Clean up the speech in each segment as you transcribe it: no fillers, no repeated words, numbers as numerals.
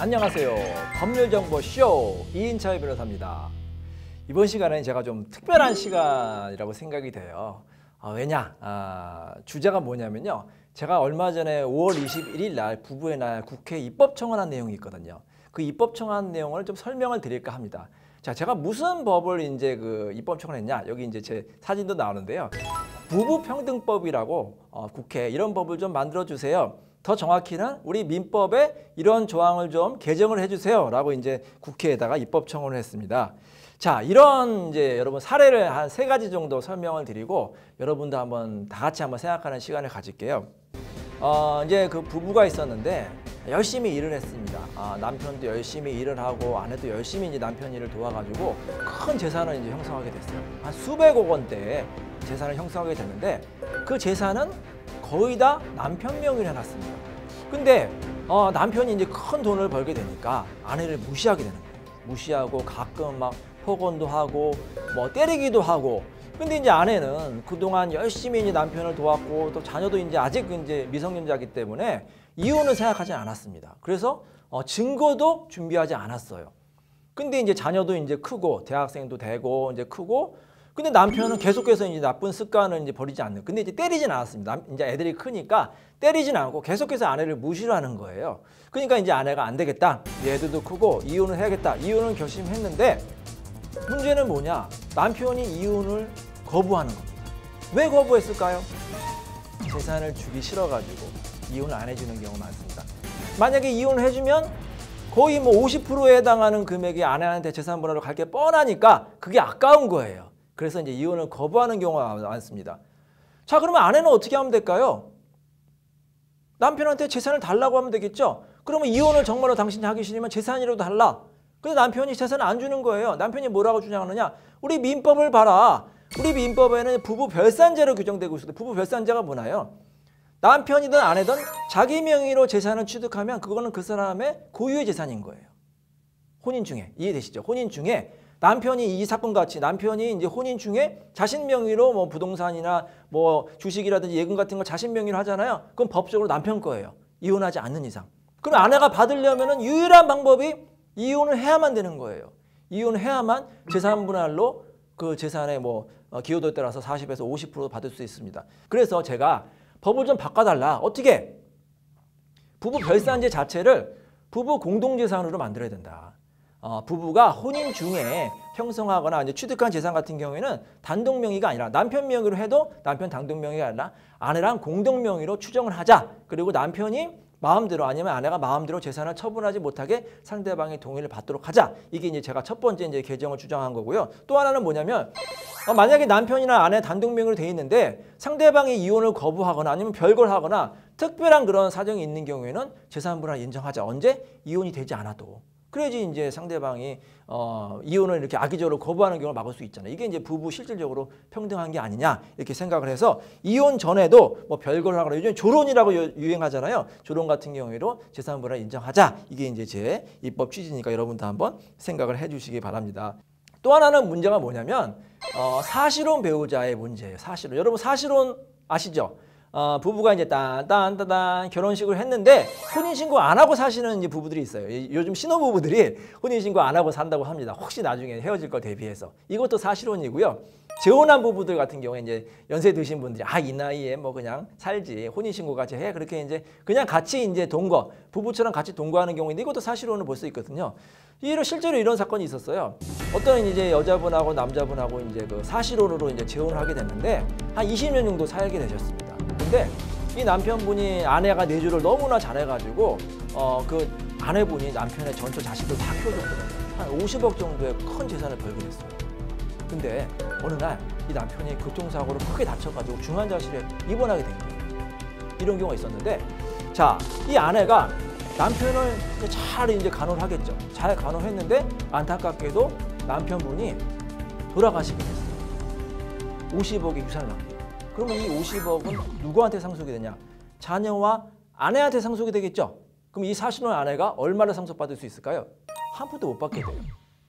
안녕하세요. 법률정보쇼 이인철 변호사입니다. 이번 시간은 제가 좀 특별한 시간이라고 생각이 돼요. 주제가 뭐냐면요. 제가 얼마 전에 5월 21일 날 부부의 날 국회 입법청원한 내용이 있거든요. 그 입법청원 내용을 좀 설명을 드릴까 합니다. 자, 제가 무슨 법을 이제 입법청원했냐? 여기 이제 제 사진도 나오는데요. 부부평등법이라고 국회 이런 법을 좀 만들어 주세요. 더 정확히는 우리 민법에 이런 조항을 좀 개정을 해주세요. 라고 이제 국회에다가 입법청원을 했습니다. 자, 이런 이제 여러분 사례를 한 3가지 정도 설명을 드리고 여러분도 한번 다 같이 한번 생각하는 시간을 가질게요. 이제 그 부부가 있었는데 열심히 일을 했습니다. 남편도 열심히 일을 하고 아내도 열심히 이제 남편 일을 도와가지고 큰 재산을 이제 형성하게 됐어요. 한 수백억 원대의 재산을 형성하게 됐는데 그 재산은 거의 다 남편 명의로 해놨습니다. 근데 남편이 이제 큰 돈을 벌게 되니까 아내를 무시하게 되는 거예요. 무시하고 가끔 막 폭언도 하고 뭐 때리기도 하고. 근데 이제 아내는 그동안 열심히 이제 남편을 도왔고 또 자녀도 이제 아직 이제 미성년자이기 때문에 이혼을 생각하지 않았습니다. 그래서 증거도 준비하지 않았어요. 근데 이제 자녀도 이제 크고 대학생도 되고 이제 크고 근데 남편은 계속해서 이제 나쁜 습관을 이제 버리지 않는. 근데 이제 때리진 않았습니다. 이제 애들이 크니까 때리진 않고 계속해서 아내를 무시를 하는 거예요. 그러니까 이제 아내가 안 되겠다. 애들도 크고 이혼을 해야겠다. 이혼을 결심했는데 문제는 뭐냐? 남편이 이혼을 거부하는 겁니다. 왜 거부했을까요? 재산을 주기 싫어가지고 이혼을 안 해주는 경우가 많습니다. 만약에 이혼을 해주면 거의 뭐 50%에 해당하는 금액이 아내한테 재산 분할로 갈 게 뻔하니까 그게 아까운 거예요. 그래서 이제 이혼을 거부하는 경우가 많습니다. 자, 그러면 아내는 어떻게 하면 될까요? 남편한테 재산을 달라고 하면 되겠죠? 그러면 이혼을 정말로 당신이 하기 싫으면 재산이라도 달라. 근데 남편이 재산을 안 주는 거예요. 남편이 뭐라고 주장하느냐? 우리 민법을 봐라. 우리 민법에는 부부 별산제로 규정되고 있어요. 부부 별산제가 뭐나요? 남편이든 아내든 자기 명의로 재산을 취득하면 그거는 그 사람의 고유의 재산인 거예요. 혼인 중에. 이해되시죠? 혼인 중에 남편이 이 사건 같이 남편이 이제 혼인 중에 자신 명의로 뭐 부동산이나 뭐 주식이라든지 예금 같은 거 자신 명의로 하잖아요. 그건 법적으로 남편 거예요. 이혼하지 않는 이상. 그럼 아내가 받으려면은 유일한 방법이 이혼을 해야만 되는 거예요. 이혼을 해야만 재산 분할로 그 재산의 뭐 기여도에 따라서 40에서 50% 받을 수 있습니다. 그래서 제가 법을 좀 바꿔달라. 어떻게? 부부 별산제 자체를 부부 공동재산으로 만들어야 된다. 부부가 혼인 중에 형성하거나 이제 취득한 재산 같은 경우에는 단독 명의가 아니라 남편 명의로 해도 남편 단독 명의가 아니라 아내랑 공동 명의로 추정을 하자. 그리고 남편이 마음대로 아니면 아내가 마음대로 재산을 처분하지 못하게 상대방의 동의를 받도록 하자. 이게 이제 제가 첫 번째 이제 개정을 주장한 거고요. 또 하나는 뭐냐면 만약에 남편이나 아내 단독 명의로 돼 있는데 상대방이 이혼을 거부하거나 아니면 별거하거나 특별한 그런 사정이 있는 경우에는 재산 분할 인정하자. 언제? 이혼이 되지 않아도. 그래야지 이제 상대방이 이혼을 이렇게 악의적으로 거부하는 경우를 막을 수 있잖아요. 이게 이제 부부 실질적으로 평등한 게 아니냐 이렇게 생각을 해서 이혼 전에도 뭐 별거를 하거나 요즘 조론이라고 유행하잖아요. 조론 같은 경우에도 재산 분할 인정하자. 이게 이제 제 입법 취지니까 여러분도 한번 생각을 해주시기 바랍니다. 또 하나는 문제가 뭐냐면 사실혼 배우자의 문제예요. 사실혼. 여러분 사실혼 아시죠? 부부가 이제 딴 결혼식을 했는데 혼인신고 안 하고 사시는 이제 부부들이 있어요. 요즘 신혼부부들이 혼인신고 안 하고 산다고 합니다. 혹시 나중에 헤어질 걸 대비해서. 이것도 사실혼이고요. 재혼한 부부들 같은 경우에 이제 연세 드신 분들이 이 나이에 뭐 그냥 살지 혼인신고 같이 해 그렇게 이제 그냥 같이 이제 동거 부부처럼 같이 동거하는 경우인데 이것도 사실혼을 볼 수 있거든요. 실제로 이런 사건이 있었어요. 어떤 이제 여자분하고 남자분하고 이제 그 사실혼으로 이제 재혼을 하게 됐는데 한 20년 정도 살게 되셨습니다. 근데 이 남편분이 아내가 내조를 너무나 잘해가지고 그 아내분이 남편의 전처 자식들 다 키워줬거든요. 한 50억 정도의 큰 재산을 벌게 됐어요. 근데 어느 날 이 남편이 교통사고로 크게 다쳐가지고 중환자실에 입원하게 된 거예요. 이런 경우가 있었는데 자, 이 아내가 남편을 잘 이제 간호를 하겠죠. 잘 간호했는데 안타깝게도 남편분이 돌아가시게 됐어요. 50억의 유산을 남기고. 그러면 이 50억은 누구한테 상속이 되냐? 자녀와 아내한테 상속이 되겠죠. 그럼 이 사실혼 아내가 얼마를 상속받을 수 있을까요? 한 푼도 못 받게 돼요.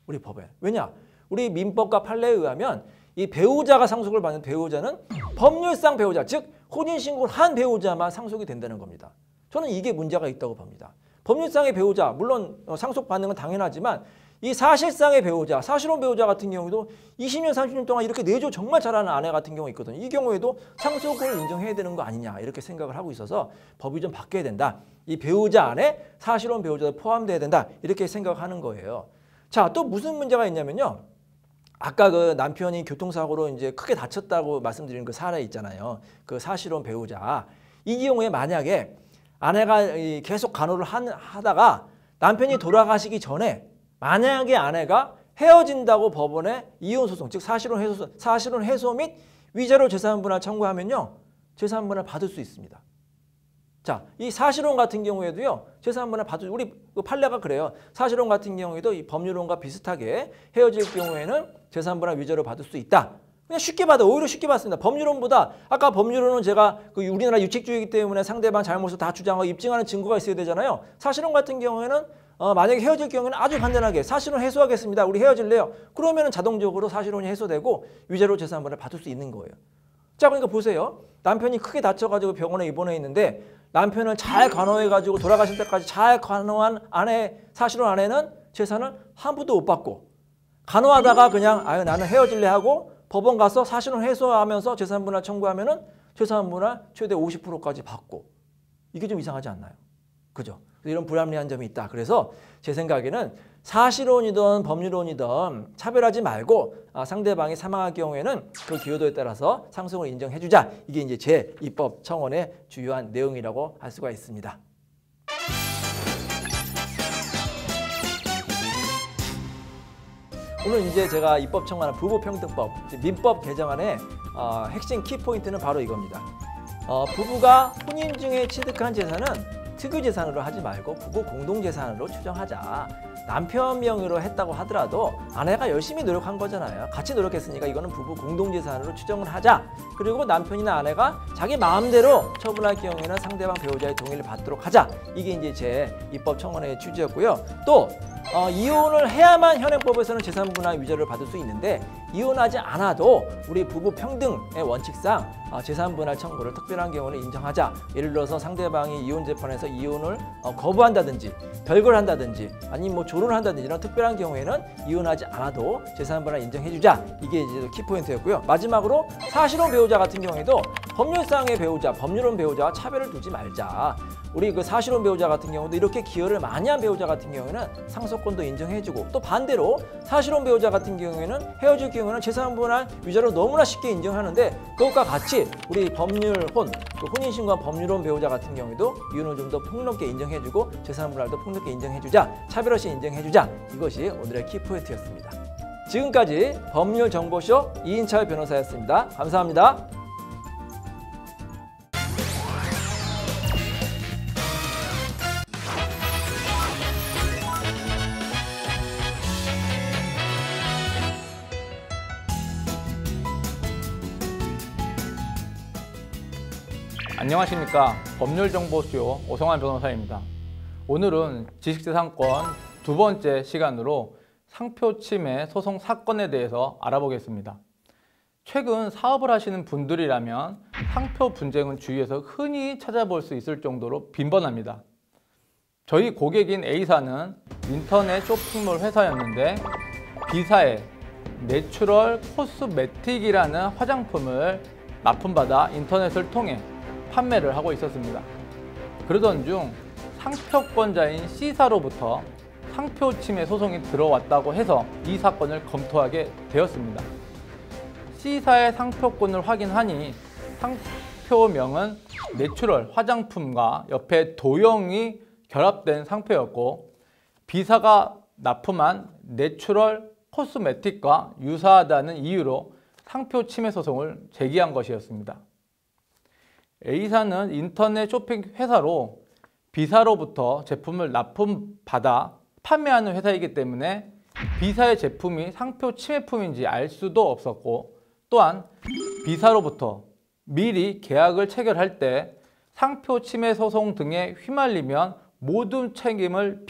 우리 법에. 왜냐? 우리 민법과 판례에 의하면 이 배우자가 상속을 받는 배우자는 법률상 배우자, 즉 혼인신고를 한 배우자만 상속이 된다는 겁니다. 저는 이게 문제가 있다고 봅니다. 법률상의 배우자, 물론 상속받는 건 당연하지만 이 사실상의 배우자, 사실혼 배우자 같은 경우도 20년, 30년 동안 이렇게 내조 정말 잘하는 아내 같은 경우 있거든요. 이 경우에도 상속을 인정해야 되는 거 아니냐 이렇게 생각을 하고 있어서 법이 좀 바뀌어야 된다. 이 배우자 안에 사실혼 배우자도 포함돼야 된다. 이렇게 생각하는 거예요. 자, 또 무슨 문제가 있냐면요. 아까 그 남편이 교통사고로 이제 크게 다쳤다고 말씀드린 그 사례 있잖아요. 그 사실혼 배우자. 이 경우에 만약에 아내가 계속 간호를 하다가 남편이 돌아가시기 전에 만약에 아내가 헤어진다고 법원에 이혼소송, 즉 사실혼 해소 및 위자료 재산분할 청구하면요. 재산분할 받을 수 있습니다. 자, 이 사실혼 같은 경우에도요. 재산분할 우리 판례가 그래요. 사실혼 같은 경우에도 이 법률혼과 비슷하게 헤어질 경우에는 재산분할 위자료 받을 수 있다. 그냥 쉽게 오히려 쉽게 받습니다. 법률혼보다 아까 법률혼은 제가 우리나라 유책주의이기 때문에 상대방 잘못을 다 주장하고 입증하는 증거가 있어야 되잖아요. 사실혼 같은 경우에는 만약에 헤어질 경우에는 아주 간단하게 사실혼 해소하겠습니다. 우리 헤어질래요. 그러면 자동적으로 사실혼이 해소되고 위자료 재산분할 받을 수 있는 거예요. 자, 그러니까 보세요. 남편이 크게 다쳐가지고 병원에 입원해 있는데 남편을 잘 간호해가지고 돌아가실 때까지 잘 간호한 사실혼 아내는 재산을 한 푼도 못 받고 간호하다가 그냥 나는 헤어질래 하고 법원 가서 사실혼 해소하면서 재산분할 청구하면은 재산분할 최대 50%까지 받고 이게 좀 이상하지 않나요? 그죠? 이런 불합리한 점이 있다. 그래서 제 생각에는 사실혼이든 법률혼이든 차별하지 말고 상대방이 사망할 경우에는 그 기여도에 따라서 상속을 인정해주자. 이게 이제 제 입법 청원의 주요한 내용이라고 할 수가 있습니다. 오늘 이제 제가 입법 청원한 부부평등법 민법 개정안의 핵심 키포인트는 바로 이겁니다. 부부가 혼인 중에 취득한 재산은 특유재산으로 하지 말고 부부 공동재산으로 추정하자. 남편 명의로 했다고 하더라도 아내가 열심히 노력한 거잖아요. 같이 노력했으니까 이거는 부부 공동재산으로 추정을 하자. 그리고 남편이나 아내가 자기 마음대로 처분할 경우에는 상대방 배우자의 동의를 받도록 하자. 이게 이제 제 입법 청원의 취지였고요. 또 이혼을 해야만 현행법에서는 재산분할 위자료를 받을 수 있는데 이혼하지 않아도 우리 부부 평등의 원칙상 재산분할 청구를 특별한 경우는 인정하자. 예를 들어서 상대방이 이혼 재판에서 이혼을 거부한다든지 별거를 한다든지 아니면 뭐 조론을 한다든지 이런 특별한 경우에는 이혼하지 않아도 재산분할 인정해주자. 이게 이제 키포인트였고요. 마지막으로 사실혼 배우자 같은 경우에도 법률상의 배우자, 법률혼 배우자와 차별을 두지 말자. 우리 그 사실혼 배우자 같은 경우도 이렇게 기여를 많이 한 배우자 같은 경우에는 상속권도 인정해주고 또 반대로 사실혼 배우자 같은 경우에는 헤어질 경우에는 재산분할 위자료 너무나 쉽게 인정하는데 그것과 같이 우리 법률혼, 혼인신고한 법률혼 배우자 같은 경우에도 이혼을 좀 더 폭넓게 인정해주고 재산분할도 폭넓게 인정해주자. 차별 없이 인정해주자. 이것이 오늘의 키포인트였습니다. 지금까지 법률정보쇼 이인철 변호사였습니다. 감사합니다. 안녕하십니까. 법률정보쇼 오성환 변호사입니다. 오늘은 지식재산권 두 번째 시간으로 상표침해 소송 사건에 대해서 알아보겠습니다. 최근 사업을 하시는 분들이라면 상표 분쟁은 주위에서 흔히 찾아볼 수 있을 정도로 빈번합니다. 저희 고객인 A사는 인터넷 쇼핑몰 회사였는데 B사에 내추럴 코스메틱이라는 화장품을 납품받아 인터넷을 통해 판매를 하고 있었습니다. 그러던 중 상표권자인 C사로부터 상표 침해 소송이 들어왔다고 해서 이 사건을 검토하게 되었습니다. C사의 상표권을 확인하니 상표명은 내추럴 화장품과 옆에 도형이 결합된 상표였고 B사가 납품한 내추럴 코스메틱과 유사하다는 이유로 상표 침해 소송을 제기한 것이었습니다. A사는 인터넷 쇼핑 회사로 B사로부터 제품을 납품받아 판매하는 회사이기 때문에 B사의 제품이 상표 침해품인지 알 수도 없었고 또한 B사로부터 미리 계약을 체결할 때 상표 침해 소송 등에 휘말리면 모든 책임을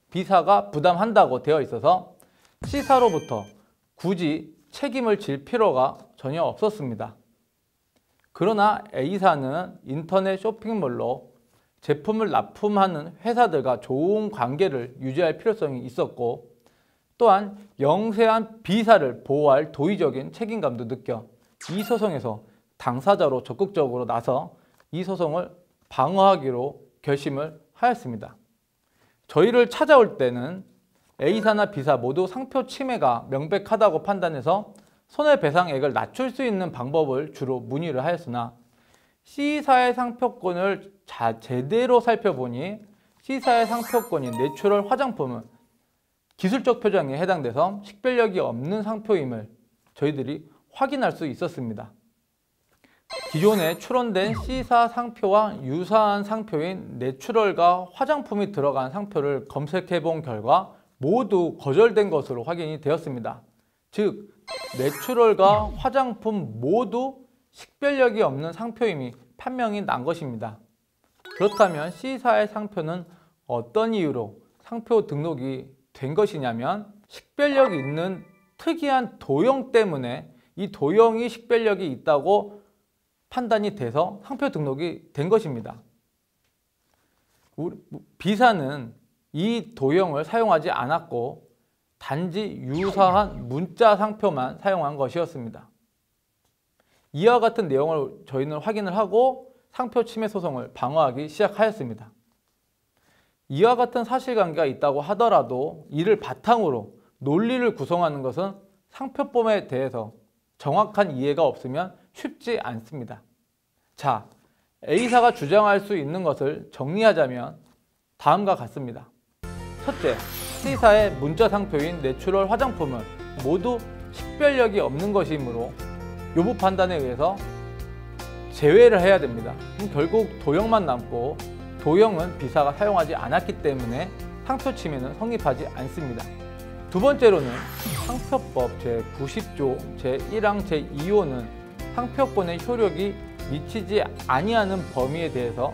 B사가 부담한다고 되어 있어서 C사로부터 굳이 책임을 질 필요가 전혀 없었습니다. 그러나 A사는 인터넷 쇼핑몰로 제품을 납품하는 회사들과 좋은 관계를 유지할 필요성이 있었고, 또한 영세한 B사를 보호할 도의적인 책임감도 느껴 이 소송에서 당사자로 적극적으로 나서 이 소송을 방어하기로 결심을 하였습니다. 저희를 찾아올 때는 A사나 B사 모두 상표 침해가 명백하다고 판단해서 손해배상액을 낮출 수 있는 방법을 주로 문의를 하였으나 C사의 상표권을 제대로 살펴보니 C사의 상표권인 내추럴 화장품은 기술적 표정에 해당돼서 식별력이 없는 상표임을 저희들이 확인할 수 있었습니다. 기존에 출원된 C사 상표와 유사한 상표인 내추럴과 화장품이 들어간 상표를 검색해 본 결과 모두 거절된 것으로 확인이 되었습니다. 즉, 내추럴과 화장품 모두 식별력이 없는 상표임이 판명이 난 것입니다. 그렇다면 C사의 상표는 어떤 이유로 상표 등록이 된 것이냐면 식별력이 있는 특이한 도형 때문에 이 도형이 식별력이 있다고 판단이 돼서 상표 등록이 된 것입니다. B사는 이 도형을 사용하지 않았고 단지 유사한 문자 상표만 사용한 것이었습니다. 이와 같은 내용을 저희는 확인을 하고 상표 침해 소송을 방어하기 시작하였습니다. 이와 같은 사실관계가 있다고 하더라도 이를 바탕으로 논리를 구성하는 것은 상표법에 대해서 정확한 이해가 없으면 쉽지 않습니다. 자, A사가 주장할 수 있는 것을 정리하자면 다음과 같습니다. 첫째, C사의 문자 상표인 내추럴 화장품은 모두 식별력이 없는 것이므로 요부 판단에 의해서 제외를 해야 됩니다. 결국 도형만 남고 도형은 B사가 사용하지 않았기 때문에 상표 침해는 성립하지 않습니다. 두 번째로는 상표법 제90조 제1항 제2호는 상표권의 효력이 미치지 아니하는 범위에 대해서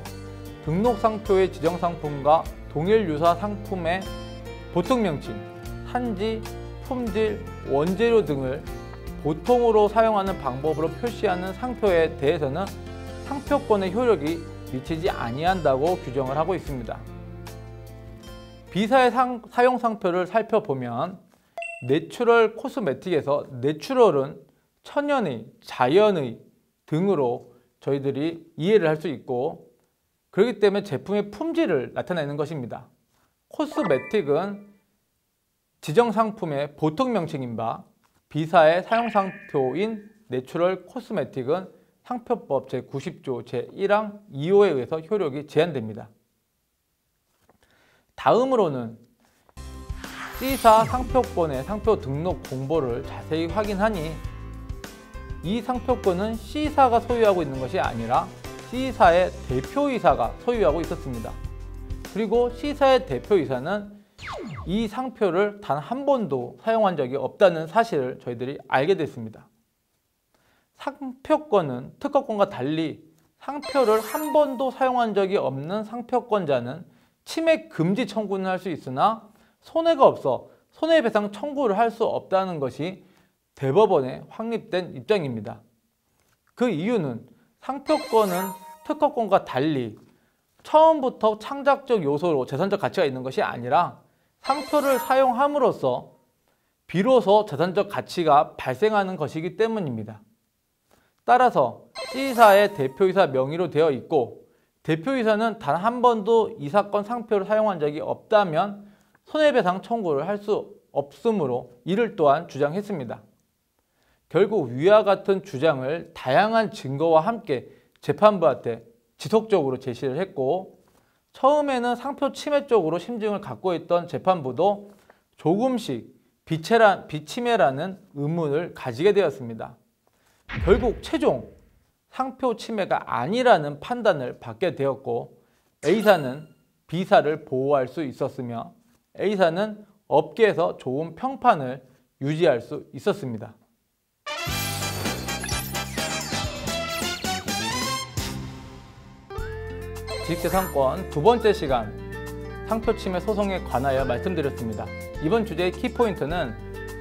등록상표의 지정상품과 동일 유사 상품의 보통명칭, 산지, 품질, 원재료 등을 보통으로 사용하는 방법으로 표시하는 상표에 대해서는 상표권의 효력이 미치지 아니한다고 규정을 하고 있습니다. B사의 사용 상표를 살펴보면 내추럴 코스메틱에서 내추럴은 천연의, 자연의 등으로 저희들이 이해를 할 수 있고, 그렇기 때문에 제품의 품질을 나타내는 것입니다. 코스메틱은 지정상품의 보통 명칭인 바 B사의 사용상표인 내추럴 코스메틱은 상표법 제90조 제1항 2호에 의해서 효력이 제한됩니다. 다음으로는 C사 상표권의 상표 등록 공보를 자세히 확인하니 이 상표권은 C사가 소유하고 있는 것이 아니라 C사의 대표이사가 소유하고 있었습니다. 그리고 C사의 대표이사는 이 상표를 단 한 번도 사용한 적이 없다는 사실을 저희들이 알게 됐습니다. 상표권은 특허권과 달리 상표를 한 번도 사용한 적이 없는 상표권자는 침해 금지 청구는 할 수 있으나 손해가 없어 손해배상 청구를 할 수 없다는 것이 대법원에 확립된 입장입니다. 그 이유는 상표권은 특허권과 달리 처음부터 창작적 요소로 재산적 가치가 있는 것이 아니라 상표를 사용함으로써 비로소 재산적 가치가 발생하는 것이기 때문입니다. 따라서 C사의 대표이사 명의로 되어 있고 대표이사는 단 한 번도 이 사건 상표를 사용한 적이 없다면 손해배상 청구를 할 수 없으므로 이를 또한 주장했습니다. 결국 위와 같은 주장을 다양한 증거와 함께 재판부한테 지속적으로 제시를 했고, 처음에는 상표 침해 쪽으로 심증을 갖고 있던 재판부도 조금씩 비침해라는 의문을 가지게 되었습니다. 결국 최종 상표 침해가 아니라는 판단을 받게 되었고, A사는 B사를 보호할 수 있었으며 A사는 업계에서 좋은 평판을 유지할 수 있었습니다. 지식재산권 두 번째 시간 상표 침해 소송에 관하여 말씀드렸습니다. 이번 주제의 키포인트는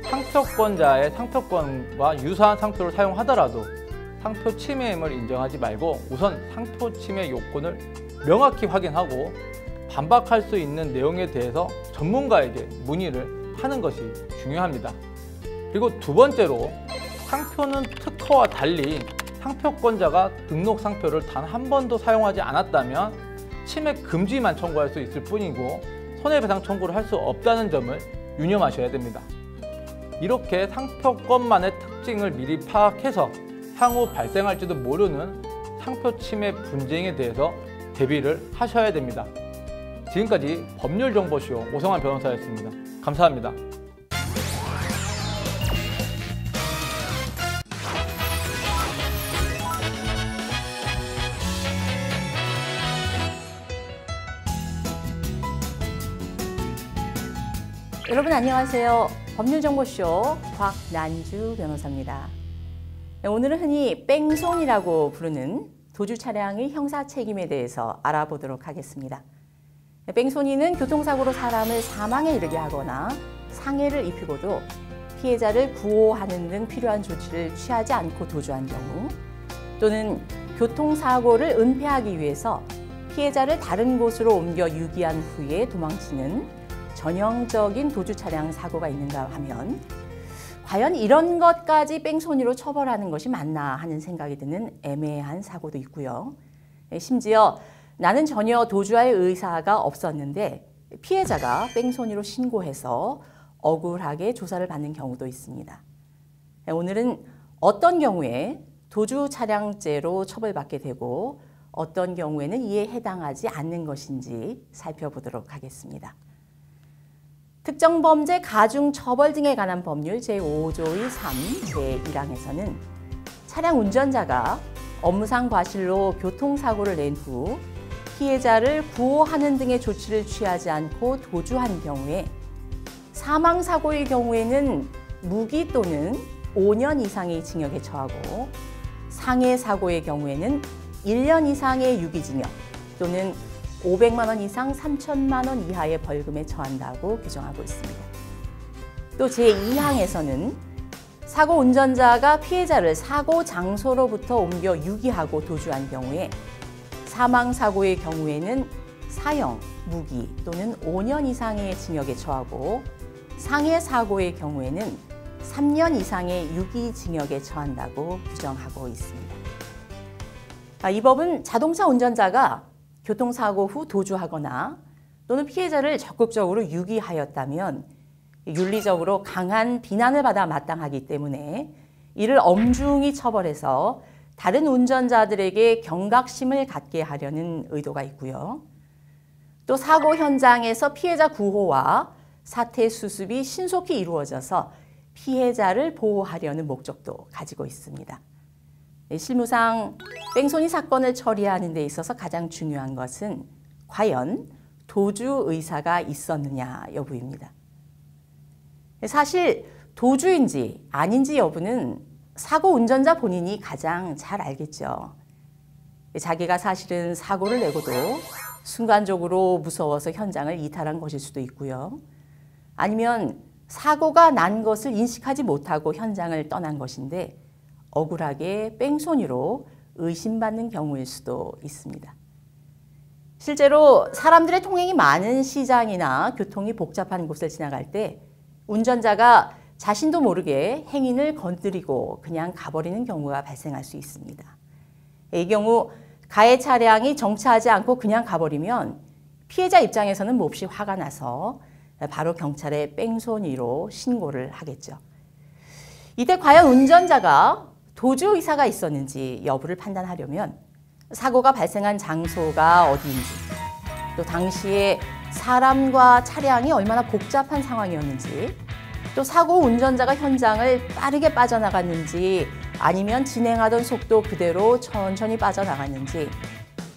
상표권자의 상표권과 유사한 상표를 사용하더라도 상표 침해임을 인정하지 말고 우선 상표 침해 요건을 명확히 확인하고 반박할 수 있는 내용에 대해서 전문가에게 문의를 하는 것이 중요합니다. 그리고 두 번째로 상표는 특허와 달리 상표권자가 등록 상표를 단 한 번도 사용하지 않았다면 침해 금지만 청구할 수 있을 뿐이고 손해배상 청구를 할 수 없다는 점을 유념하셔야 됩니다. 이렇게 상표권만의 특징을 미리 파악해서 향후 발생할지도 모르는 상표 침해 분쟁에 대해서 대비를 하셔야 됩니다. 지금까지 법률정보쇼 오성환 변호사였습니다. 감사합니다. 여러분 안녕하세요. 법률정보쇼 곽난주 변호사입니다. 오늘은 흔히 뺑손이라고 부르는 도주 차량의 형사 책임에 대해서 알아보도록 하겠습니다. 뺑소니는 교통사고로 사람을 사망에 이르게 하거나 상해를 입히고도 피해자를 구호하는 등 필요한 조치를 취하지 않고 도주한 경우, 또는 교통사고를 은폐하기 위해서 피해자를 다른 곳으로 옮겨 유기한 후에 도망치는 전형적인 도주 차량 사고가 있는가 하면 과연 이런 것까지 뺑소니로 처벌하는 것이 맞나 하는 생각이 드는 애매한 사고도 있고요. 심지어 나는 전혀 도주할 의사가 없었는데 피해자가 뺑소니로 신고해서 억울하게 조사를 받는 경우도 있습니다. 오늘은 어떤 경우에 도주 차량죄로 처벌받게 되고 어떤 경우에는 이에 해당하지 않는 것인지 살펴보도록 하겠습니다. 특정범죄 가중처벌 등에 관한 법률 제5조의 3, 제1항에서는 차량 운전자가 업무상 과실로 교통사고를 낸 후 피해자를 구호하는 등의 조치를 취하지 않고 도주한 경우에 사망사고의 경우에는 무기 또는 5년 이상의 징역에 처하고 상해사고의 경우에는 1년 이상의 유기징역 또는 500만 원 이상 3천만 원 이하의 벌금에 처한다고 규정하고 있습니다. 또 제2항에서는 사고 운전자가 피해자를 사고 장소로부터 옮겨 유기하고 도주한 경우에 사망사고의 경우에는 사형, 무기 또는 5년 이상의 징역에 처하고 상해사고의 경우에는 3년 이상의 유기징역에 처한다고 규정하고 있습니다. 이 법은 자동차 운전자가 교통사고 후 도주하거나 또는 피해자를 적극적으로 유기하였다면 윤리적으로 강한 비난을 받아 마땅하기 때문에 이를 엄중히 처벌해서 다른 운전자들에게 경각심을 갖게 하려는 의도가 있고요. 또 사고 현장에서 피해자 구호와 사태 수습이 신속히 이루어져서 피해자를 보호하려는 목적도 가지고 있습니다. 실무상 뺑소니 사건을 처리하는 데 있어서 가장 중요한 것은 과연 도주 의사가 있었느냐 여부입니다. 사실 도주인지 아닌지 여부는 사고 운전자 본인이 가장 잘 알겠죠. 자기가 사실은 사고를 내고도 순간적으로 무서워서 현장을 이탈한 것일 수도 있고요. 아니면 사고가 난 것을 인식하지 못하고 현장을 떠난 것인데 억울하게 뺑소니로 의심받는 경우일 수도 있습니다. 실제로 사람들의 통행이 많은 시장이나 교통이 복잡한 곳을 지나갈 때 운전자가 자신도 모르게 행인을 건드리고 그냥 가버리는 경우가 발생할 수 있습니다. 이 경우 가해 차량이 정차하지 않고 그냥 가버리면 피해자 입장에서는 몹시 화가 나서 바로 경찰에 뺑소니로 신고를 하겠죠. 이때 과연 운전자가 도주 의사가 있었는지 여부를 판단하려면 사고가 발생한 장소가 어디인지, 또 당시에 사람과 차량이 얼마나 복잡한 상황이었는지, 또 사고 운전자가 현장을 빠르게 빠져나갔는지 아니면 진행하던 속도 그대로 천천히 빠져나갔는지,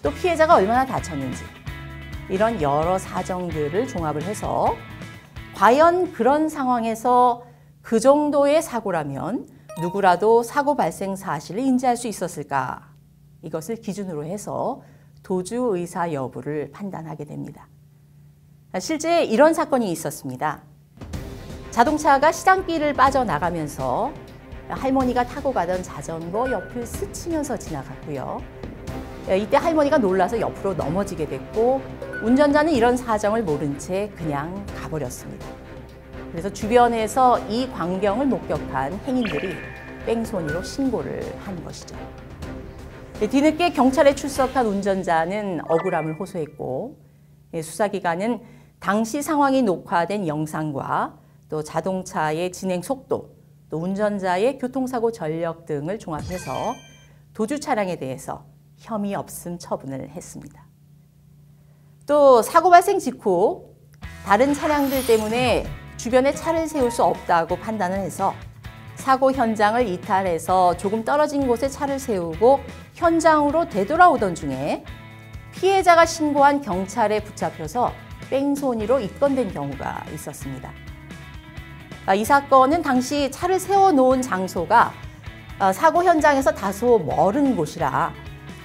또 피해자가 얼마나 다쳤는지, 이런 여러 사정들을 종합을 해서 과연 그런 상황에서 그 정도의 사고라면 누구라도 사고 발생 사실을 인지할 수 있었을까? 이것을 기준으로 해서 도주 의사 여부를 판단하게 됩니다. 실제 이런 사건이 있었습니다. 자동차가 시장길을 빠져나가면서 할머니가 타고 가던 자전거 옆을 스치면서 지나갔고요. 이때 할머니가 놀라서 옆으로 넘어지게 됐고 운전자는 이런 사정을 모른 채 그냥 가버렸습니다. 그래서 주변에서 이 광경을 목격한 행인들이 뺑소니로 신고를 한 것이죠. 뒤늦게 경찰에 출석한 운전자는 억울함을 호소했고 수사기관은 당시 상황이 녹화된 영상과 또 자동차의 진행 속도, 또 운전자의 교통사고 전력 등을 종합해서 도주 차량에 대해서 혐의 없음 처분을 했습니다. 또 사고 발생 직후 다른 차량들 때문에 주변에 차를 세울 수 없다고 판단을 해서 사고 현장을 이탈해서 조금 떨어진 곳에 차를 세우고 현장으로 되돌아오던 중에 피해자가 신고한 경찰에 붙잡혀서 뺑소니로 입건된 경우가 있었습니다. 이 사건은 당시 차를 세워놓은 장소가 사고 현장에서 다소 멀은 곳이라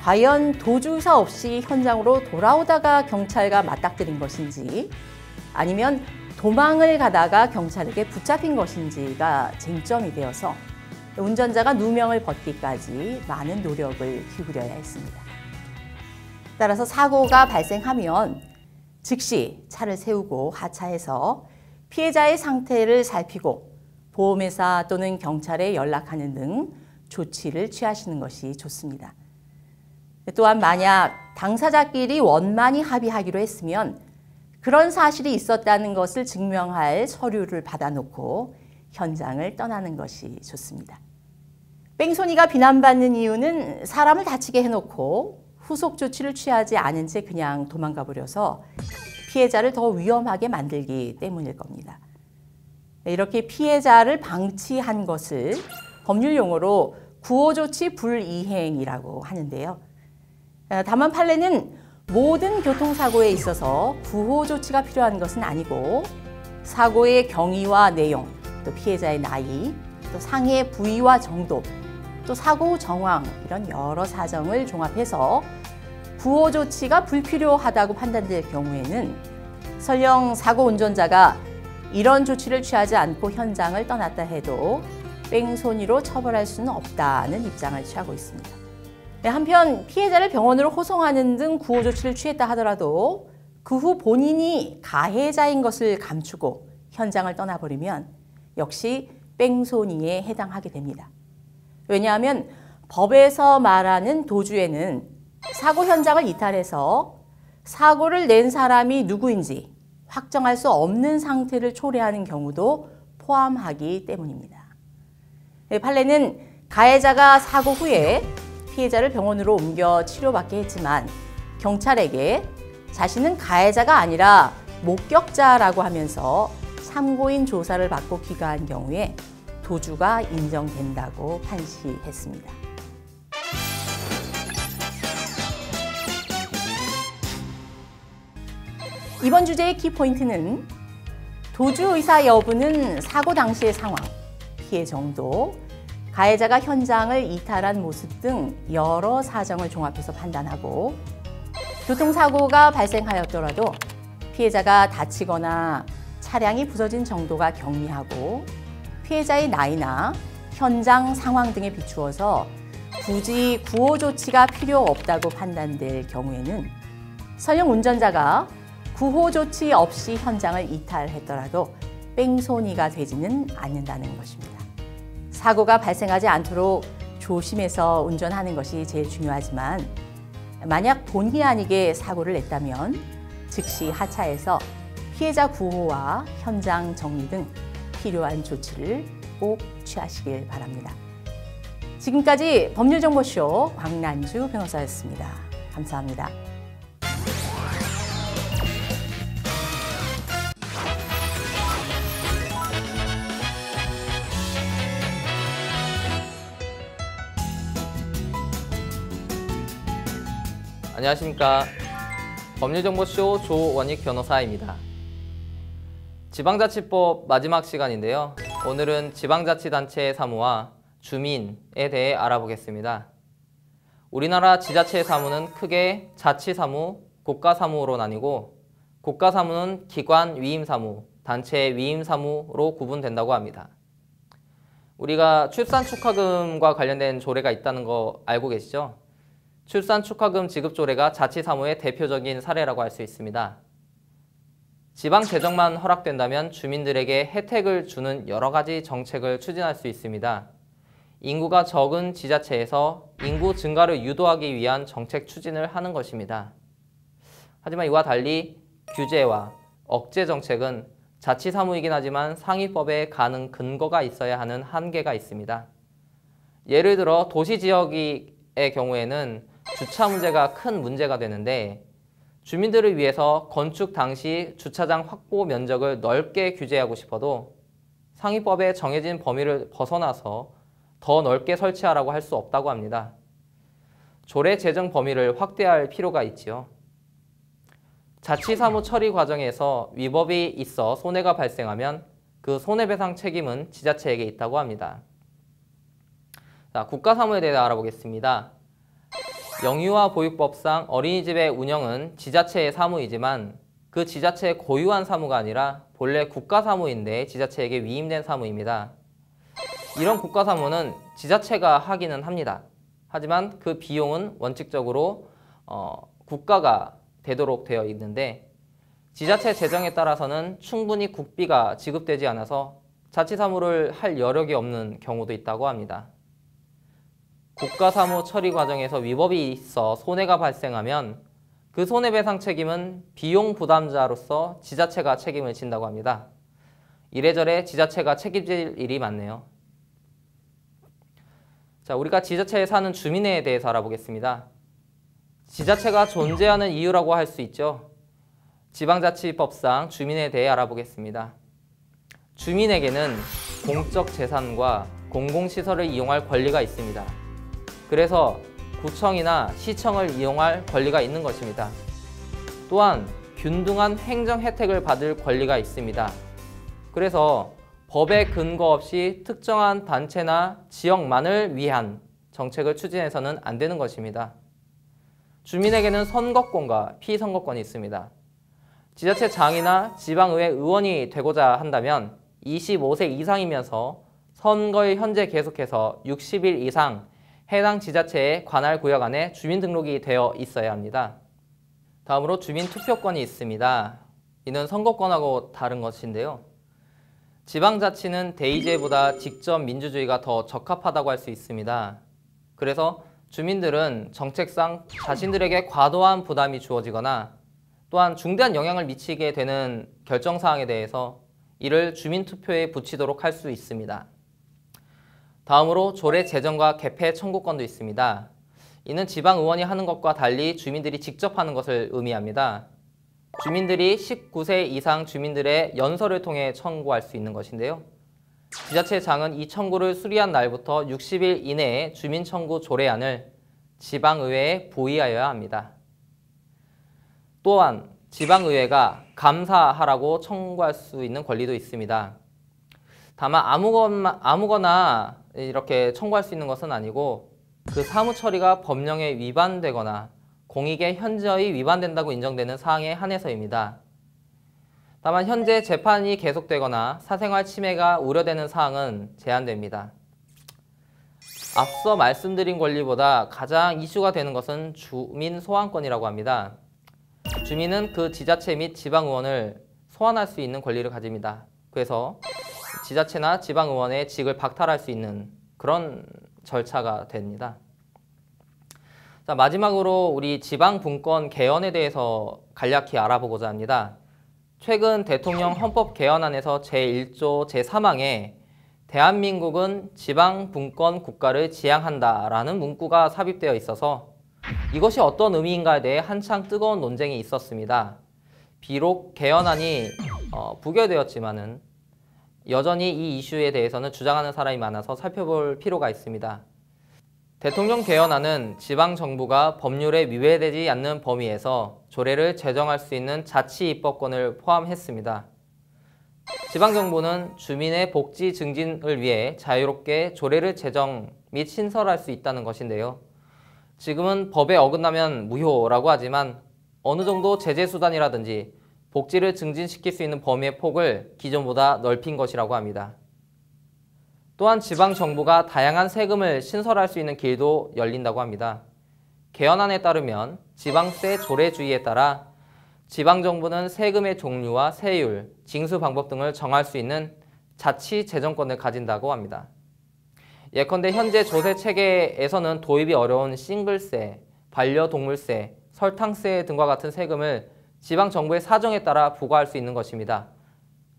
과연 도주 의사 없이 현장으로 돌아오다가 경찰과 맞닥뜨린 것인지 아니면 도망을 가다가 경찰에게 붙잡힌 것인지가 쟁점이 되어서 운전자가 누명을 벗기까지 많은 노력을 기울여야 했습니다. 따라서 사고가 발생하면 즉시 차를 세우고 하차해서 피해자의 상태를 살피고 보험회사 또는 경찰에 연락하는 등 조치를 취하시는 것이 좋습니다. 또한 만약 당사자끼리 원만히 합의하기로 했으면 그런 사실이 있었다는 것을 증명할 서류를 받아놓고 현장을 떠나는 것이 좋습니다. 뺑소니가 비난받는 이유는 사람을 다치게 해놓고 후속 조치를 취하지 않은 채 그냥 도망가 버려서 피해자를 더 위험하게 만들기 때문일 겁니다. 이렇게 피해자를 방치한 것을 법률 용어로 구호조치 불이행이라고 하는데요. 다만 판례는 모든 교통사고에 있어서 구호조치가 필요한 것은 아니고 사고의 경위와 내용, 또 피해자의 나이, 또 상해 부위와 정도, 또 사고 후 정황 이런 여러 사정을 종합해서 구호조치가 불필요하다고 판단될 경우에는 설령 사고 운전자가 이런 조치를 취하지 않고 현장을 떠났다 해도 뺑소니로 처벌할 수는 없다는 입장을 취하고 있습니다. 한편 피해자를 병원으로 호송하는 등 구호조치를 취했다 하더라도 그 후 본인이 가해자인 것을 감추고 현장을 떠나버리면 역시 뺑소니에 해당하게 됩니다. 왜냐하면 법에서 말하는 도주에는 사고 현장을 이탈해서 사고를 낸 사람이 누구인지 확정할 수 없는 상태를 초래하는 경우도 포함하기 때문입니다. 판례는 가해자가 사고 후에 피해자를 병원으로 옮겨 치료받게 했지만 경찰에게 자신은 가해자가 아니라 목격자라고 하면서 참고인 조사를 받고 귀가한 경우에 도주가 인정된다고 판시했습니다. 이번 주제의 키포인트는 도주 의사 여부는 사고 당시의 상황, 피해 정도, 가해자가 현장을 이탈한 모습 등 여러 사정을 종합해서 판단하고 교통사고가 발생하였더라도 피해자가 다치거나 차량이 부서진 정도가 경미하고 피해자의 나이나 현장 상황 등에 비추어서 굳이 구호 조치가 필요 없다고 판단될 경우에는 설령 운전자가 구호 조치 없이 현장을 이탈했더라도 뺑소니가 되지는 않는다는 것입니다. 사고가 발생하지 않도록 조심해서 운전하는 것이 제일 중요하지만 만약 본의 아니게 사고를 냈다면 즉시 하차해서 피해자 구호와 현장 정리 등 필요한 조치를 꼭 취하시길 바랍니다. 지금까지 법률정보쇼 광란주 변호사였습니다. 감사합니다. 안녕하십니까. 법률정보쇼 조원익 변호사입니다. 지방자치법 마지막 시간인데요. 오늘은 지방자치단체의 사무와 주민에 대해 알아보겠습니다. 우리나라 지자체의 사무는 크게 자치사무, 국가사무로 나뉘고 국가사무는 기관 위임사무, 단체 위임사무로 구분된다고 합니다. 우리가 출산축하금과 관련된 조례가 있다는 거 알고 계시죠? 출산 축하금 지급 조례가 자치사무의 대표적인 사례라고 할 수 있습니다. 지방 재정만 허락된다면 주민들에게 혜택을 주는 여러 가지 정책을 추진할 수 있습니다. 인구가 적은 지자체에서 인구 증가를 유도하기 위한 정책 추진을 하는 것입니다. 하지만 이와 달리 규제와 억제 정책은 자치사무이긴 하지만 상위법에 가는 근거가 있어야 하는 한계가 있습니다. 예를 들어 도시지역의 경우에는 주차 문제가 큰 문제가 되는데 주민들을 위해서 건축 당시 주차장 확보 면적을 넓게 규제하고 싶어도 상위법에 정해진 범위를 벗어나서 더 넓게 설치하라고 할 수 없다고 합니다. 조례 제정 범위를 확대할 필요가 있지요. 자치사무 처리 과정에서 위법이 있어 손해가 발생하면 그 손해배상 책임은 지자체에게 있다고 합니다. 자, 국가사무에 대해 알아보겠습니다. 영유아 보육법상 어린이집의 운영은 지자체의 사무이지만 그 지자체의 고유한 사무가 아니라 본래 국가사무인데 지자체에게 위임된 사무입니다. 이런 국가사무는 지자체가 하기는 합니다. 하지만 그 비용은 원칙적으로 국가가 되도록 되어 있는데 지자체 재정에 따라서는 충분히 국비가 지급되지 않아서 자치사무를 할 여력이 없는 경우도 있다고 합니다. 국가사무 처리 과정에서 위법이 있어 손해가 발생하면 그 손해배상 책임은 비용 부담자로서 지자체가 책임을 진다고 합니다. 이래저래 지자체가 책임질 일이 많네요. 자, 우리가 지자체에 사는 주민에 대해서 알아보겠습니다. 지자체가 존재하는 이유라고 할 수 있죠. 지방자치법상 주민에 대해 알아보겠습니다. 주민에게는 공적 재산과 공공시설을 이용할 권리가 있습니다. 그래서 구청이나 시청을 이용할 권리가 있는 것입니다. 또한 균등한 행정 혜택을 받을 권리가 있습니다. 그래서 법에 근거 없이 특정한 단체나 지역만을 위한 정책을 추진해서는 안 되는 것입니다. 주민에게는 선거권과 피선거권이 있습니다. 지자체장이나 지방의회 의원이 되고자 한다면 25세 이상이면서 선거일 현재 계속해서 60일 이상 해당 지자체의 관할 구역 안에 주민등록이 되어 있어야 합니다. 다음으로 주민투표권이 있습니다. 이는 선거권하고 다른 것인데요. 지방자치는 대의제보다 직접 민주주의가 더 적합하다고 할 수 있습니다. 그래서 주민들은 정책상 자신들에게 과도한 부담이 주어지거나 또한 중대한 영향을 미치게 되는 결정사항에 대해서 이를 주민투표에 붙이도록 할 수 있습니다. 다음으로 조례 제정과 개폐 청구권도 있습니다. 이는 지방의원이 하는 것과 달리 주민들이 직접 하는 것을 의미합니다. 주민들이 19세 이상 주민들의 연설을 통해 청구할 수 있는 것인데요. 지자체장은 이 청구를 수리한 날부터 60일 이내에 주민청구 조례안을 지방의회에 보의하여야 합니다. 또한 지방의회가 감사하라고 청구할 수 있는 권리도 있습니다. 다만 아무거나 이렇게 청구할 수 있는 것은 아니고 그 사무 처리가 법령에 위반되거나 공익에 현저히 위반된다고 인정되는 사항에 한해서입니다. 다만 현재 재판이 계속되거나 사생활 침해가 우려되는 사항은 제한됩니다. 앞서 말씀드린 권리보다 가장 이슈가 되는 것은 주민 소환권이라고 합니다. 주민은 그 지자체 및 지방의원을 소환할 수 있는 권리를 가집니다. 그래서 지자체나 지방의원의 직을 박탈할 수 있는 그런 절차가 됩니다. 자, 마지막으로 우리 지방분권 개헌에 대해서 간략히 알아보고자 합니다. 최근 대통령 헌법 개헌안에서 제1조 제3항에 대한민국은 지방분권 국가를 지향한다라는 문구가 삽입되어 있어서 이것이 어떤 의미인가에 대해 한창 뜨거운 논쟁이 있었습니다. 비록 개헌안이 부결되었지만은 여전히 이 이슈에 대해서는 주장하는 사람이 많아서 살펴볼 필요가 있습니다. 대통령 개헌안은 지방정부가 법률에 위배되지 않는 범위에서 조례를 제정할 수 있는 자치입법권을 포함했습니다. 지방정부는 주민의 복지 증진을 위해 자유롭게 조례를 제정 및 신설할 수 있다는 것인데요. 지금은 법에 어긋나면 무효라고 하지만 어느 정도 제재수단이라든지 복지를 증진시킬 수 있는 범위의 폭을 기존보다 넓힌 것이라고 합니다. 또한 지방정부가 다양한 세금을 신설할 수 있는 길도 열린다고 합니다. 개헌안에 따르면 지방세 조례주의에 따라 지방정부는 세금의 종류와 세율, 징수 방법 등을 정할 수 있는 자치재정권을 가진다고 합니다. 예컨대 현재 조세 체계에서는 도입이 어려운 싱글세, 반려동물세, 설탕세 등과 같은 세금을 지방정부의 사정에 따라 부과할 수 있는 것입니다.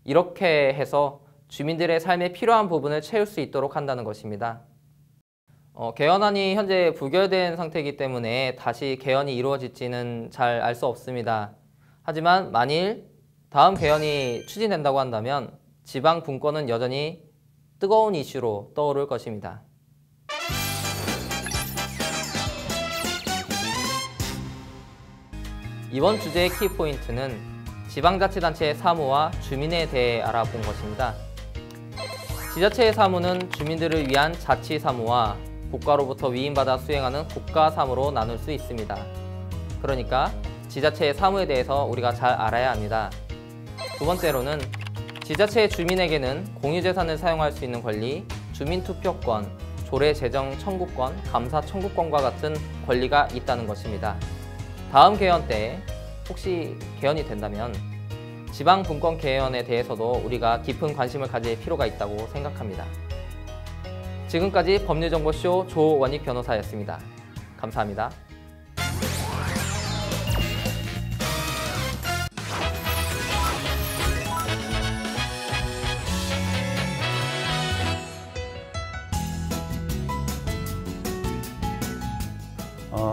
이렇게 해서 주민들의 삶에 필요한 부분을 채울 수 있도록 한다는 것입니다. 개헌안이 현재 부결된 상태이기 때문에 다시 개헌이 이루어질지는 잘 알 수 없습니다. 하지만 만일 다음 개헌이 추진된다고 한다면 지방 분권은 여전히 뜨거운 이슈로 떠오를 것입니다. 이번 주제의 키포인트는 지방자치단체의 사무와 주민에 대해 알아본 것입니다. 지자체의 사무는 주민들을 위한 자치 사무와 국가로부터 위임받아 수행하는 국가 사무로 나눌 수 있습니다. 그러니까 지자체의 사무에 대해서 우리가 잘 알아야 합니다. 두 번째로는 지자체의 주민에게는 공유재산을 사용할 수 있는 권리, 주민투표권, 조례제정 청구권, 감사 청구권과 같은 권리가 있다는 것입니다. 다음 개헌 때 혹시 개헌이 된다면 지방분권 개헌에 대해서도 우리가 깊은 관심을 가질 필요가 있다고 생각합니다. 지금까지 법률정보쇼 조원익 변호사였습니다. 감사합니다.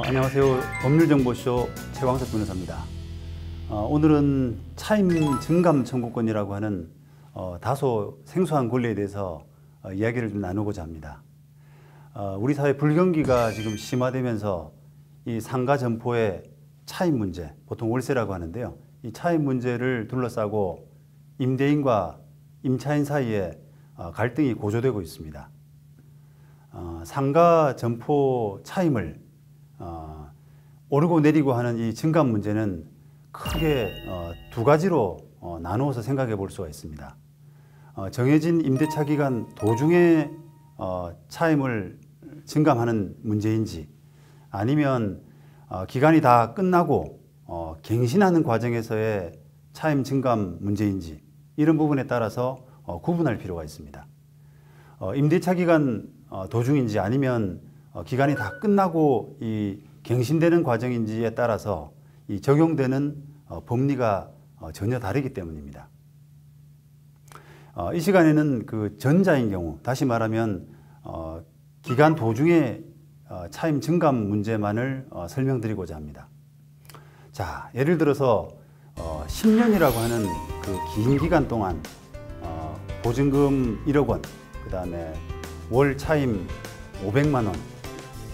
안녕하세요. 법률정보쇼 최광석 변호사입니다. 오늘은 차임 증감 청구권이라고 하는 다소 생소한 권리에 대해서 이야기를 좀 나누고자 합니다. 우리 사회 불경기가 지금 심화되면서 이 상가 점포의 차임 문제, 보통 월세라고 하는데요. 이 차임 문제를 둘러싸고 임대인과 임차인 사이에 갈등이 고조되고 있습니다. 상가 점포 차임을 오르고 내리고 하는 이 증감 문제는 크게 두 가지로 나누어서 생각해 볼 수가 있습니다. 정해진 임대차 기간 도중에 차임을 증감하는 문제인지, 아니면 기간이 다 끝나고 갱신하는 과정에서의 차임 증감 문제인지, 이런 부분에 따라서 구분할 필요가 있습니다. 임대차 기간 도중인지 아니면 기간이 다 끝나고 이 갱신되는 과정인지에 따라서 이 적용되는 법리가 전혀 다르기 때문입니다. 이 시간에는 그 전자인 경우, 다시 말하면 기간 도중에 차임 증감 문제만을 설명드리고자 합니다. 자, 예를 들어서 10년이라고 하는 그 긴 기간 동안 보증금 1억 원, 그 다음에 월 차임 500만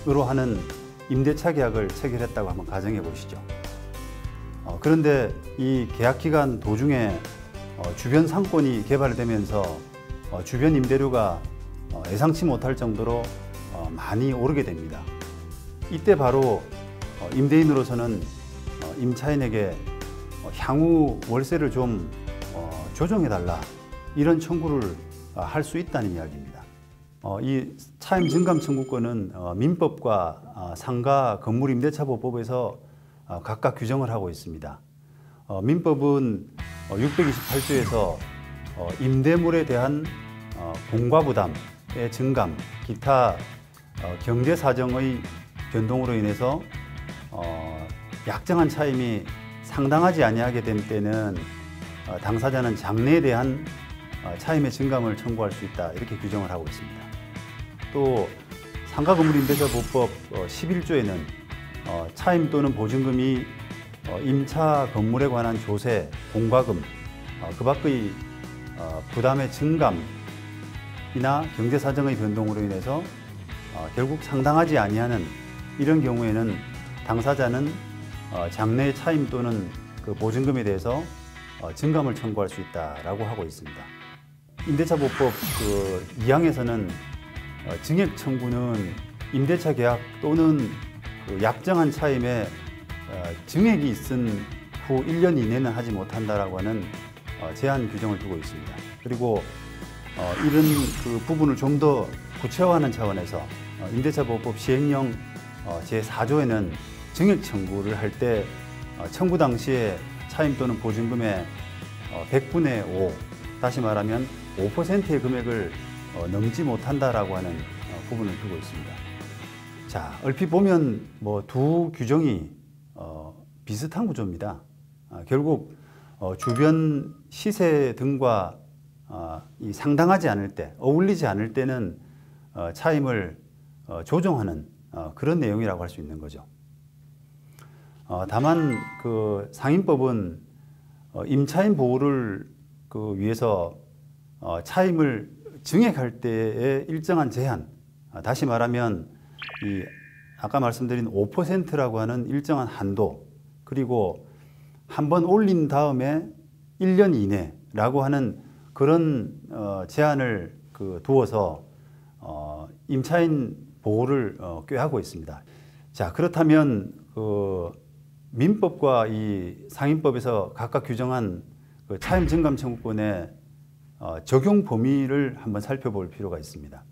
원으로 하는 임대차 계약을 체결했다고 한번 가정해 보시죠. 그런데 이 계약 기간 도중에 주변 상권이 개발되면서 주변 임대료가 예상치 못할 정도로 많이 오르게 됩니다. 이때 바로 임대인으로서는 임차인에게 향후 월세를 좀 조정해달라, 이런 청구를 할 수 있다는 이야기입니다. 이 차임 증감 청구권은 민법과 상가 건물임대차보법에서 각각 규정을 하고 있습니다. 민법은 628조에서 임대물에 대한 공과부담의 증감, 기타 경제사정의 변동으로 인해서 약정한 차임이 상당하지 아니하게 된 때는 당사자는 장래에 대한 차임의 증감을 청구할 수 있다, 이렇게 규정을 하고 있습니다. 또 상가건물임대차보법 11조에는 차임 또는 보증금이 임차 건물에 관한 조세, 공과금, 그 밖의 부담의 증감이나 경제사정의 변동으로 인해서 결국 상당하지 아니하는 이런 경우에는 당사자는 장래의 차임 또는 그 보증금에 대해서 증감을 청구할 수 있다라고 하고 있습니다. 임대차보법 그 2항에서는 증액 청구는 임대차 계약 또는 그 약정한 차임에 증액이 있은 후 1년 이내는 하지 못한다라고 하는 제한 규정을 두고 있습니다. 그리고 이런 그 부분을 좀 더 구체화하는 차원에서 임대차보법 시행령 제4조에는 증액 청구를 할 때 청구 당시에 차임 또는 보증금의 100분의 5, 다시 말하면 5%의 금액을 넘지 못한다라고 하는 부분을 두고 있습니다. 자, 얼핏 보면 뭐 두 규정이 비슷한 구조입니다. 결국 주변 시세 등과 이 상당하지 않을 때, 어울리지 않을 때는 차임을 조정하는 그런 내용이라고 할 수 있는 거죠. 다만 그 상임법은 임차인 보호를 위해서 차임을 증액할 때의 일정한 제한, 다시 말하면 이 아까 말씀드린 5%라고 하는 일정한 한도, 그리고 한번 올린 다음에 1년 이내라고 하는 그런 제한을 두어서 임차인 보호를 꾀하고 있습니다. 자, 그렇다면 민법과 이 상임법에서 각각 규정한 차임 증감 청구권의 적용 범위를 한번 살펴볼 필요가 있습니다.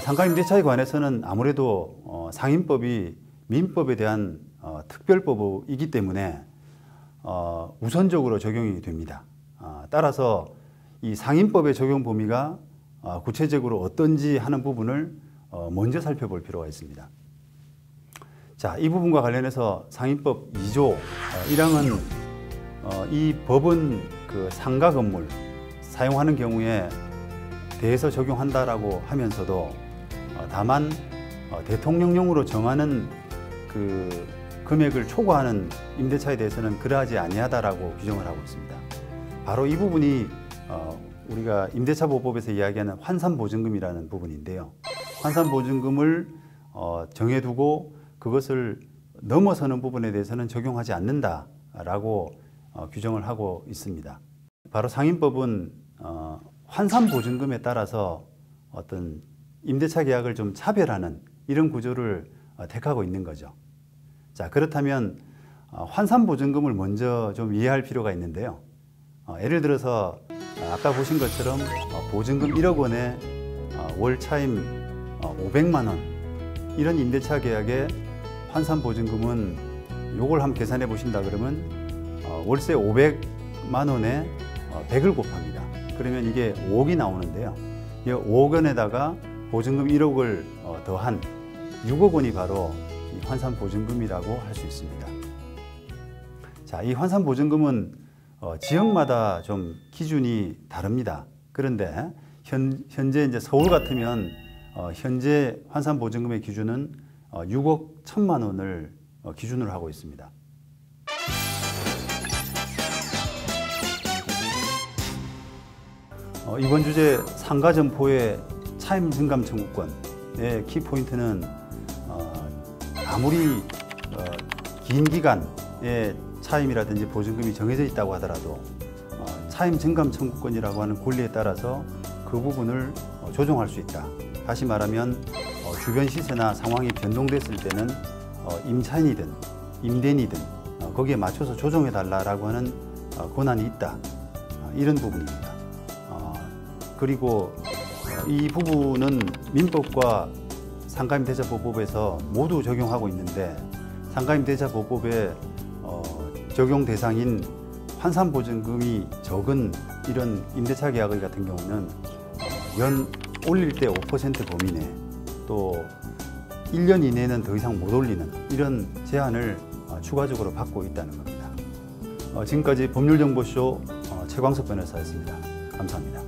상가임대차에 관해서는 아무래도 상임법이 민법에 대한 특별법이기 때문에 우선적으로 적용이 됩니다. 따라서 이 상임법의 적용 범위가 구체적으로 어떤지 하는 부분을 먼저 살펴볼 필요가 있습니다. 자, 이 부분과 관련해서 상임법 2조 1항은 이 법은 그 상가 건물 사용하는 경우에 대해서 적용한다라고 하면서도 다만 대통령령으로 정하는 그 금액을 초과하는 임대차에 대해서는 그러하지 아니하다라고 규정을 하고 있습니다. 바로 이 부분이 우리가 임대차보호법에서 이야기하는 환산보증금이라는 부분인데요. 환산보증금을 정해두고 그것을 넘어서는 부분에 대해서는 적용하지 않는다라고 규정을 하고 있습니다. 바로 상임법은 환산보증금에 따라서 어떤 임대차 계약을 좀 차별하는 이런 구조를 택하고 있는 거죠. 자, 그렇다면 환산보증금을 먼저 좀 이해할 필요가 있는데요. 예를 들어서 아까 보신 것처럼 보증금 1억 원에 월 차임 500만 원 이런 임대차 계약의 환산보증금은 요걸 한번 계산해 보신다 그러면 월세 500만 원에 100을 곱합니다. 그러면 이게 5억이 나오는데요. 이 5억 원에다가 보증금 1억을 더한 6억 원이 바로 이 환산보증금이라고 할 수 있습니다. 자, 이 환산보증금은 지역마다 좀 기준이 다릅니다. 그런데 현재 이제 서울 같으면 현재 환산보증금의 기준은 6억 1천만 원을 기준으로 하고 있습니다. 이번 주제 상가점포의 차임 증감 청구권의 키포인트는 아무리 긴 기간의 차임이라든지 보증금이 정해져 있다고 하더라도 차임 증감 청구권이라고 하는 권리에 따라서 그 부분을 조정할 수 있다. 다시 말하면 주변 시세나 상황이 변동됐을 때는 임차인이든 임대인이든 거기에 맞춰서 조정해 달라고 하는 권한이 있다. 이런 부분입니다. 그리고 이 부분은 민법과 상가임대차보호법에서 모두 적용하고 있는데 상가임대차보호법의 적용 대상인 환산보증금이 적은 이런 임대차 계약의 같은 경우는 연 올릴 때 5% 범위 내 또 1년 이내는 더 이상 못 올리는 이런 제한을 추가적으로 받고 있다는 겁니다. 지금까지 법률정보쇼 최광석 변호사였습니다. 감사합니다.